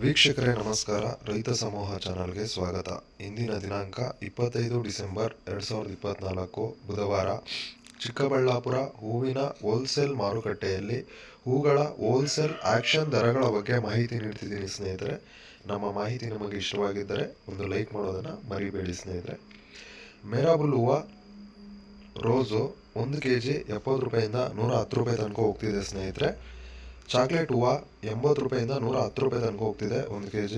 ವೀಕ್ಷಕರೇ ನಮಸ್ಕಾರ. ರೈತ ಸಮೂಹ ಚಾನಲ್ಗೆ ಸ್ವಾಗತ. ಇಂದಿನ ದಿನಾಂಕ 25 ಡಿಸೆಂಬರ್ 2024 ಬುಧವಾರ. ಚಿಕ್ಕಬಳ್ಳಾಪುರ ಹೂವಿನ ಹೋಲ್ಸೇಲ್ ಮಾರುಕಟ್ಟೆಯಲ್ಲಿ ಹೂಗಳ ಹೋಲ್ಸೇಲ್ ಆಕ್ಷನ್ ದರಗಳ ಬಗ್ಗೆ ಮಾಹಿತಿ ನೀಡ್ತಿದ್ದೀನಿ ಸ್ನೇಹಿತರೆ. ನಮ್ಮ ಮಾಹಿತಿ ನಮಗೆ ಇಷ್ಟವಾಗಿದ್ದರೆ ಒಂದು ಲೈಕ್ ಮಾಡೋದನ್ನು ಮರಿಬೇಡಿ ಸ್ನೇಹಿತರೆ. ಮೇರಾಬುಲ್ ಹೂವು ರೋಸು 1 kg 70 ರೂಪಾಯಿಂದ 110 ರೂಪಾಯಿ ತನಕ ಹೋಗ್ತಿದೆ ಸ್ನೇಹಿತರೆ. ಚಾಕ್ಲೇಟ್ ಹೂವು 80 ರೂಪಾಯಿಂದ 110 ರೂಪಾಯಿ ತನಕ ಹೋಗ್ತಿದೆ 1 kg.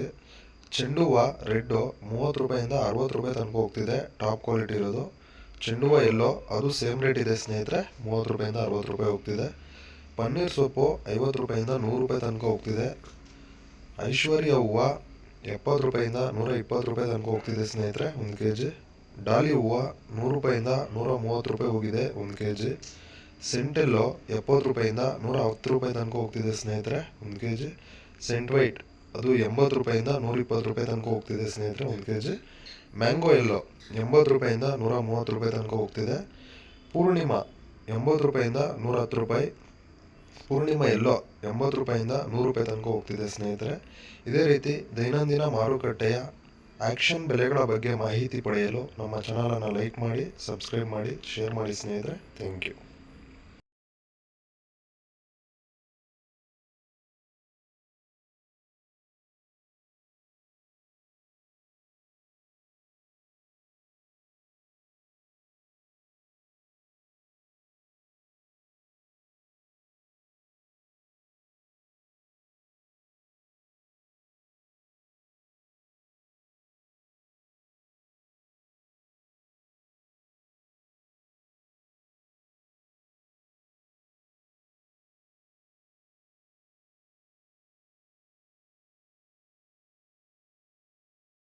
ಚೆಂಡು ಹೂವು ರೆಡ್ಡು 30 ರೂಪಾಯಿಂದ 60 ರೂಪಾಯಿ ತನಕ ಹೋಗ್ತಿದೆ, ಟಾಪ್ ಕ್ವಾಲಿಟಿ ಇರೋದು. ಚೆಂಡು ಹೂವು ಎಲ್ಲೋ ಅದು ಸೇಮ್ ರೇಟ್ ಇದೆ ಸ್ನೇಹಿತರೆ, 30 ರೂಪಾಯಿಂದ 60 ರೂಪಾಯಿ ಹೋಗ್ತಿದೆ. ಪನ್ನೀರ್ ಸೊಪ್ಪು 50 ರೂಪಾಯಿಂದ 100 ರೂಪಾಯಿ ತನಕ ಹೋಗ್ತಿದೆ. ಐಶ್ವರ್ಯ ಹೂವು 70 ರೂಪಾಯಿಂದ 120 ರೂಪಾಯಿ ತನಕ ಹೋಗ್ತಿದೆ ಸ್ನೇಹಿತರೆ 1 kg. ಡಾಲಿ ಹೂವು 100 ರೂಪಾಯಿಂದ 130 ರೂಪಾಯಿ ಹೋಗಿದೆ 1 kg. ಸೆಂಟೆಲ್ಲೋ 70 ರೂಪಾಯಿಂದ 110 ರೂಪಾಯಿ ತನಕ ಹೋಗ್ತಿದೆ ಸ್ನೇಹಿತರೆ 1 kg. ಸೆಂಟ್ ವೈಟ್ ಅದು 80 ರೂಪಾಯಿಂದ 120 ರೂಪಾಯಿ ತನಕ ಹೋಗ್ತಿದೆ ಸ್ನೇಹಿತರೆ 1 kg. ಮ್ಯಾಂಗೋ ಎಲ್ಲೋ 80 ರೂಪಾಯಿಂದ 130 ರೂಪಾಯಿ ತನಕ ಹೋಗ್ತಿದೆ. ಪೂರ್ಣಿಮಾ 80 ರೂಪಾಯಿಂದ 110 ರೂಪಾಯಿ. ಪೂರ್ಣಿಮಾ ಎಲ್ಲೋ 80 ರೂಪಾಯಿಂದ 100 ರೂಪಾಯಿ ತನಕ ಹೋಗ್ತಿದೆ ಸ್ನೇಹಿತರೆ. ಇದೇ ರೀತಿ ದೈನಂದಿನ ಮಾರುಕಟ್ಟೆಯ ಆಕ್ಷನ್ ಬೆಲೆಗಳ ಬಗ್ಗೆ ಮಾಹಿತಿ ಪಡೆಯಲು ನಮ್ಮ ಚಾನಲನ್ನು ಲೈಕ್ ಮಾಡಿ, ಸಬ್ಸ್ಕ್ರೈಬ್ ಮಾಡಿ, ಶೇರ್ ಮಾಡಿ ಸ್ನೇಹಿತರೆ. Thank you.